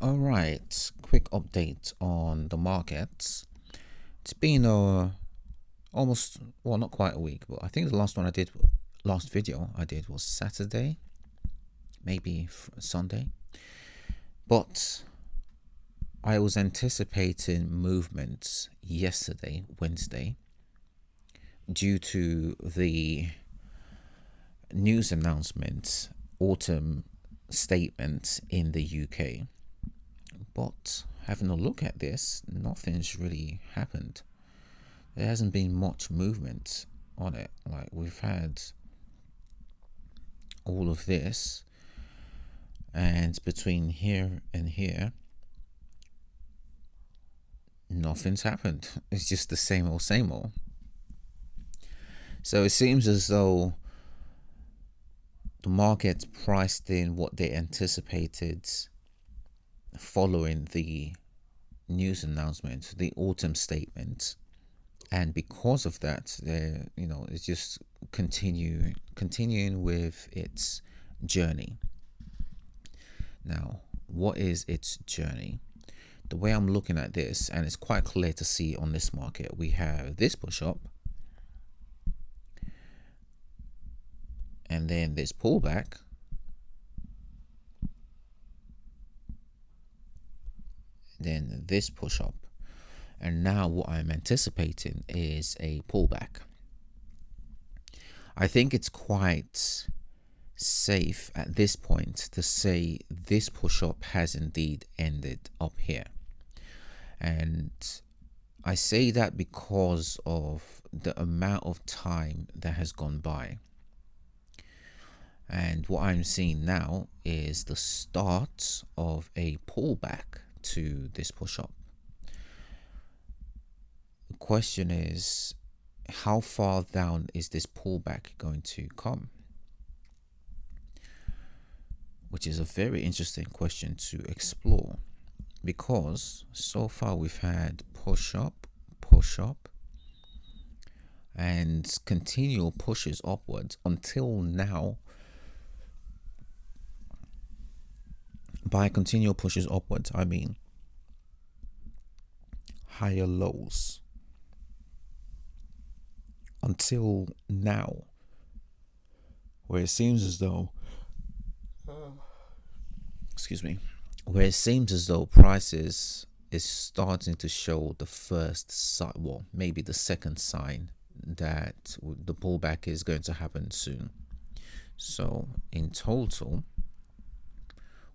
All right, quick update on the markets. It's been almost, well, not quite a week, but I think the last video I did was Saturday, maybe Sunday. But I was anticipating movements yesterday, Wednesday, due to the news announcement, autumn statement in the UK. But having a look at this, nothing's really happened. There hasn't been much movement on it. Like, we've had all of this, and between here and here, nothing's happened. It's just the same old, same old. So it seems as though the market priced in what they anticipated following the news announcement, the autumn statement, and because of that, it's just continuing with its journey. Now, what is its journey? The way I'm looking at this, and it's quite clear to see on this market, we have this push up, and then this pullback, then this push up, and now what I'm anticipating is a pullback. I think it's quite safe at this point to say this push up has indeed ended up here. And I say that because of the amount of time that has gone by. And what I'm seeing now is the start of a pullback to this push up. The question is, how far down is this pullback going to come? Which is a very interesting question to explore, because so far we've had push up, and continual pushes upwards until now. By continual pushes upwards, I mean higher lows until now, where it seems as though where it seems as though prices is starting to show the first sign, well, maybe the second sign that the pullback is going to happen soon. So in total,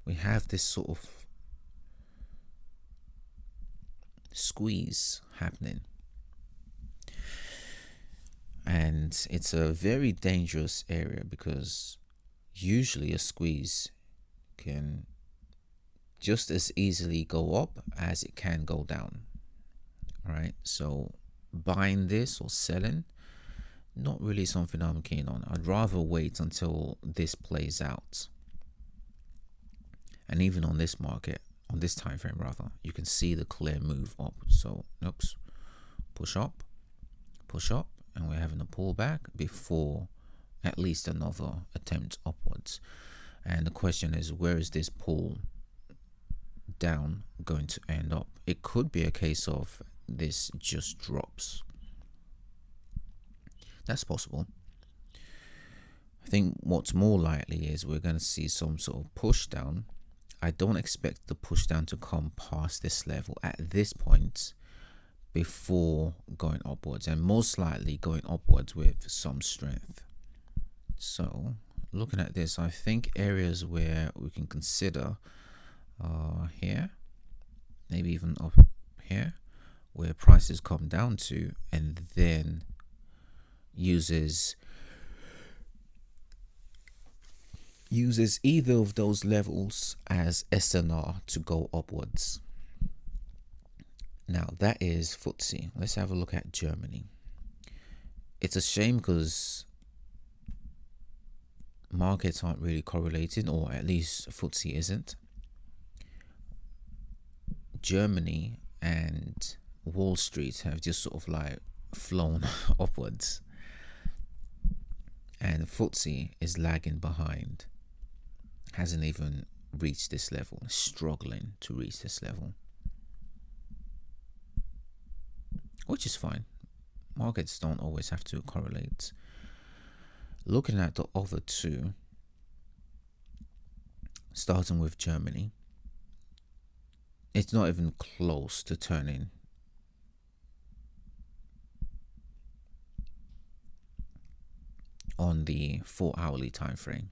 we have this sort of squeeze happening, and it's a very dangerous area because usually a squeeze can just as easily go up as it can go down. All right, so buying this or selling, not really something I'm keen on. I'd rather wait until this plays out. And even on this market, on this time frame rather, you can see the clear move up. So oops, push up, and we're having a pullback before at least another attempt upwards. And the question is, where is this pull down going to end up? It could be a case of this just drops. That's possible. I think what's more likely is we're going to see some sort of push down. I don't expect the push down to come past this level at this point before going upwards, and most likely going upwards with some strength. So looking at this, I think areas where we can consider here, maybe even up here, where prices come down to, and then uses either of those levels as SNR to go upwards. Now that is FTSE. Let's have a look at Germany. It's a shame because markets aren't really correlated, or at least FTSE isn't. Germany and Wall Street have just sort of like flown upwards, and FTSE is lagging behind, hasn't even reach this level, struggling to reach this level, which is fine. Markets don't always have to correlate. Looking at the other two, starting with Germany, it's not even close to turning. On the 4-hourly time frame,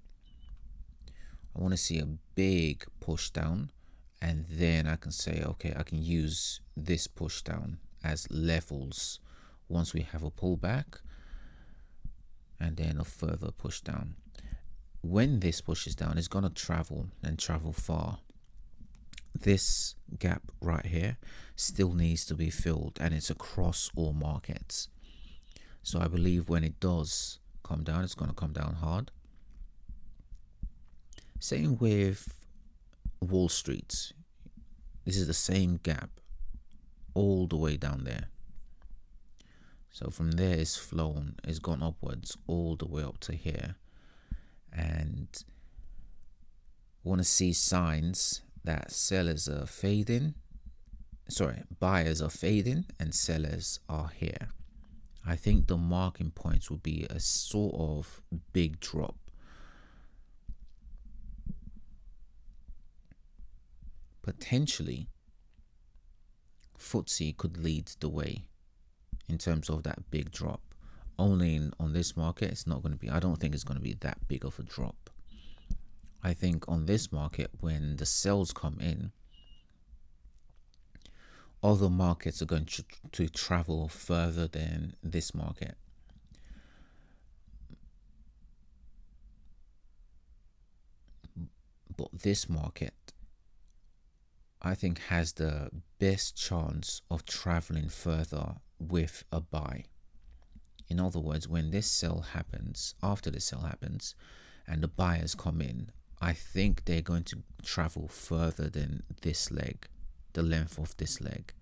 I want to see a big push down, and then I can say, okay, I can use this push down as levels once we have a pullback, and then a further push down. When this pushes down, it's going to travel and travel far. This gap right here still needs to be filled, and it's across all markets. So I believe when it does come down, it's going to come down hard. Same with Wall Street. This is the same gap all the way down there. So from there it's flown, it's gone upwards all the way up to here, and want to see signs that sellers are fading. Buyers are fading and sellers are here. I think the marking points will be a sort of big drop. Potentially, FTSE could lead the way in terms of that big drop. Only on this market, it's not going to be, I don't think it's going to be that big of a drop. I think on this market, when the sales come in, other markets are going to travel further than this market. But this market, I think, has the best chance of traveling further with a buy. In other words, when this sell happens, after the sell happens, and the buyers come in, I think they're going to travel further than this leg, the length of this leg.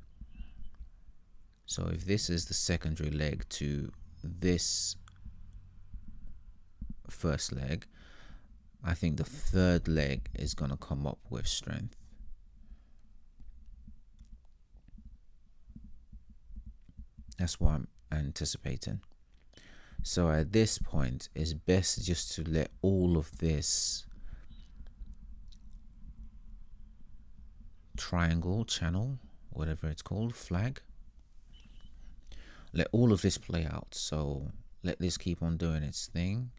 So if this is the secondary leg to this first leg, I think the third leg is going to come up with strength. That's what I'm anticipating. So at this point, it's best just to let all of this triangle, channel, whatever it's called, flag, let all of this play out. So let this keep on doing its thing.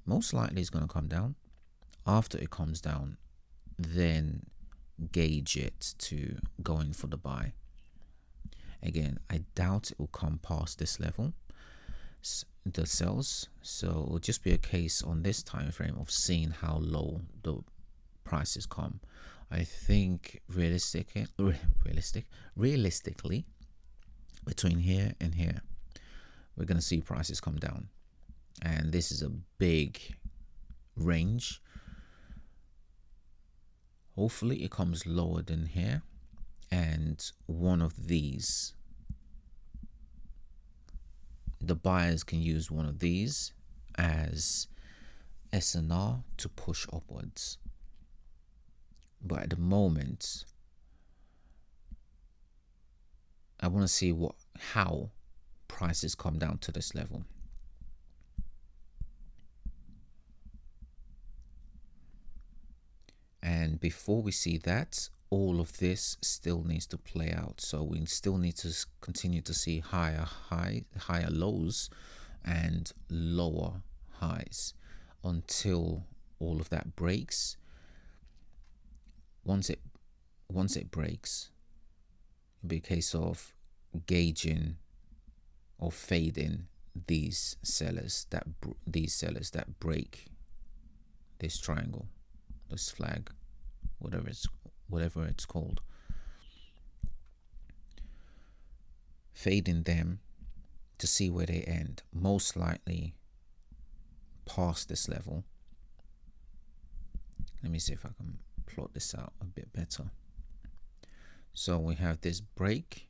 Most likely it's going to come down. After it comes down, then gauge it to go in for the buy. Again, I doubt it will come past this level, the sells. So it will just be a case on this time frame of seeing how low the prices come. I think realistically, between here and here, we're going to see prices come down. And this is a big range. Hopefully it comes lower than here. And one of these, the buyers can use one of these as SNR to push upwards. But at the moment, I want to see how prices come down to this level. And before we see that, all of this still needs to play out. So we still need to continue to see higher lows and lower highs until all of that breaks. Once it breaks, it'll be a case of gauging or fading these sellers that break this triangle, this flag, whatever it's called, fading them to see where they end, most likely past this level. Let me see if I can plot this out a bit better. So we have this break,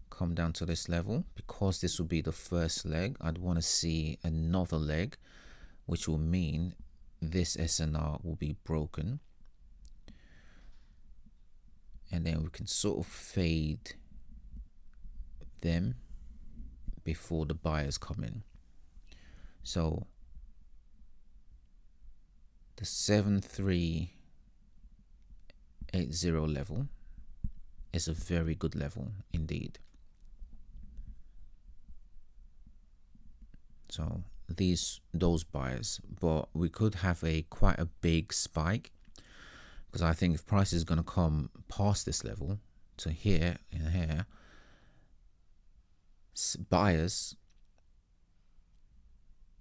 come down to this level. Because this will be the first leg, I'd want to see another leg, which will mean this SNR will be broken. and then we can sort of fade them before the buyers come in. So the 7380 level is a very good level indeed. So those buyers, but we could have quite a big spike, because I think if price is going to come past this level to here and here, buyers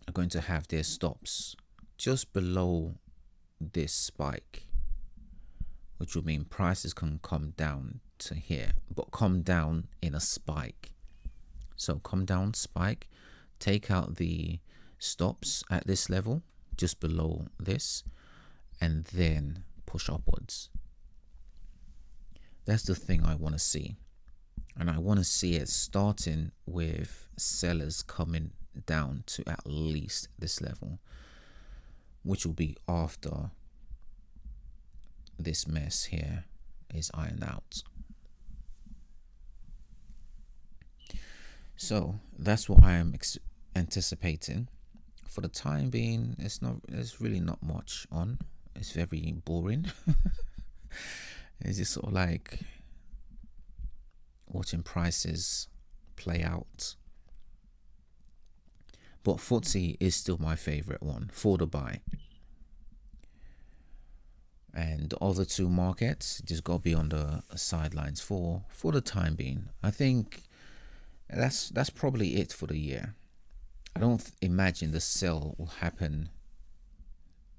are going to have their stops just below this spike, which would mean prices can come down to here, but come down in a spike. So come down, spike, take out the stops at this level just below this, and then push upwards. That's the thing I want to see, and I want to see it starting with sellers coming down to at least this level, which will be after this mess here is ironed out. So that's what I am anticipating. For the time being, there's really not much on. It's very boring. It's just sort of like watching prices play out. But FTSE is still my favorite one for the buy. And the other two markets just got to be on the sidelines for the time being. I think that's probably it for the year. I don't imagine the sell will happen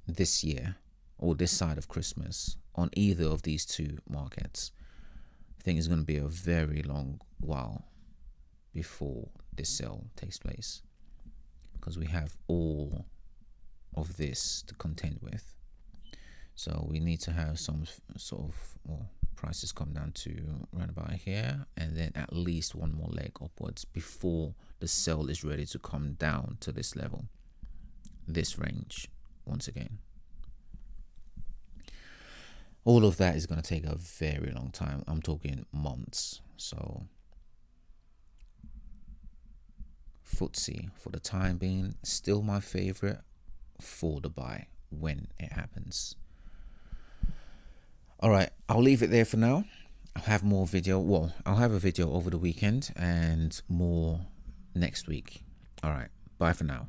this year or this side of Christmas on either of these two markets. I think it's going to be a very long while before this sell takes place, because we have all of this to contend with. So we need to have some sort of prices come down to around about here, and then at least one more leg upwards before the sell is ready to come down to this level, this range once again. All of that is going to take a very long time. I'm talking months. So FTSE for the time being still my favorite for the buy when it happens. All right, I'll leave it there for now. I'll have more video. Well, I'll have a video over the weekend and more next week. All right, bye for now.